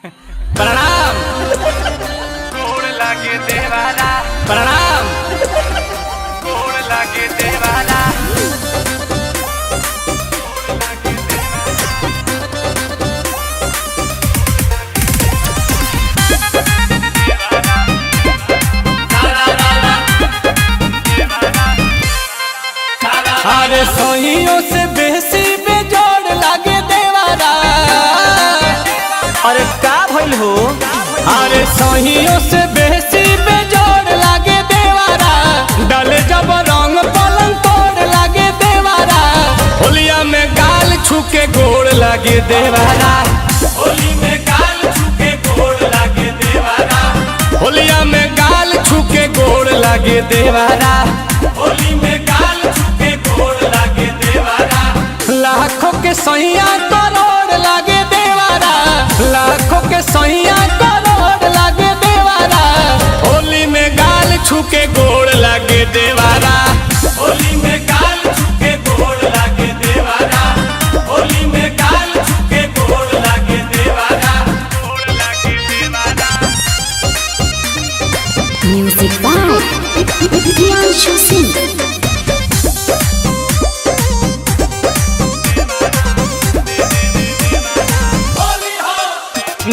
प्रणाम। गोड़ लागे देवारा, प्रणाम। गोड़ लागे देवारा। अरे सोहियों से बेसी बेजोड़ लागे देवारा। अरे का भइल हो? अरे सोहियों से बेसी बेजोड़ लागे देवारा। डले जब रंग पलंग तोड़ लागे देवारा। होलिया में गाल छूके गोड़ लागे देवारा। होली में गाल छूके गोड़ लागे देवारा। होलिया में गाल छूके गोड़ लागे देवारा। होली में गाल छूके गोड़ लागे देवारा। लाखों के सैया करोड़ लागे देवारा। लाखों के सैया करोड़ लागे देवारा। होली में गाल छूके गोड़ लागे देवारा। होली में गाल छूके गोड़ लागे देवारा। होली में गाल छूके गोड़ लागे देवारा। गोड़ लागे देवारा। Music by Priyanshu Singh.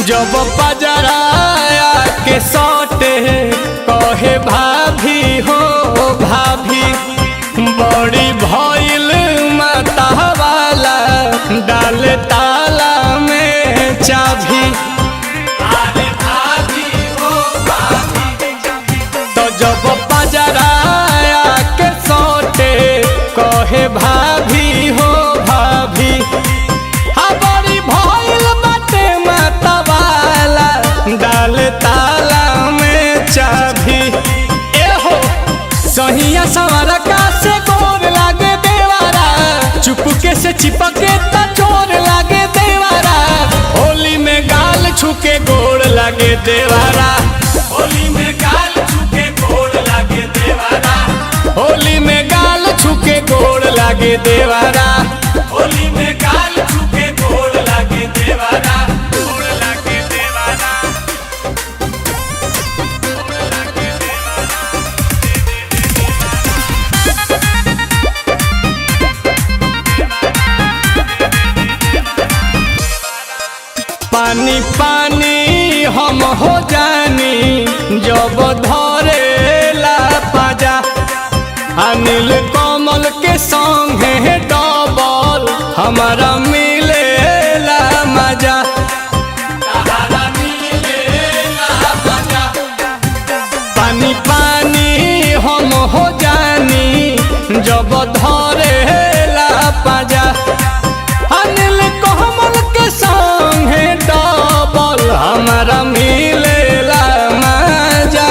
जब पजराया के सौटे कहे भाभी हो भाभी। बड़ी भइल माता वाला डाल ताला में चाभी। अरे भाभी हो भाभी। तो जब पजराया के सौटे कहे भाभी हो भाभी। हाँ बड़ी भइल बाटे माता वाला डाल ताला में चाभी। एहो सहिया सवार का से गोर लागे देवारा। चुपके से चिपके त चोर लागे देवारा। होली में गाल छूके गोड़ लागे देवारा। होली में गाल छूके गोड़ लागे देवारा। होली में गाल छूके गोड़ लागे देवारा। होली में गाल छूके गोड़ लागे देवारा। गोड़ लागे देवारा। गोड़ लागे देवारा। पानी पानी हम हो जानी जब धरे ला पाजा। अनिल कमल के संगे डबल हमारा मिले ला मजा। तारा मिलेला मजा। पानी पानी हम हो जानी जब धरे ला पाजा। अनिल कमल के संगे डबल हमारा मिले ला मजा।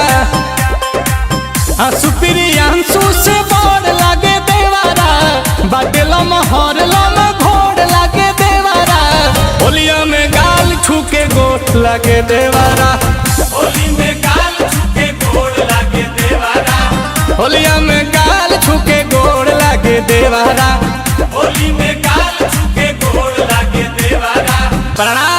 सुप्रियांशु से बड़ लागे देवारा। बाटेलम हरलम घोड़ लागे देवारा। होलिया में गाल छूके गोड़ लागे देवारा। होली में गाल छूके गोड़ लागे देवारा। होलिया में गाल छूके गोड़ लागे देवारा। होली में गाल छूके गोड़ लागे देवारा। प्रणाम।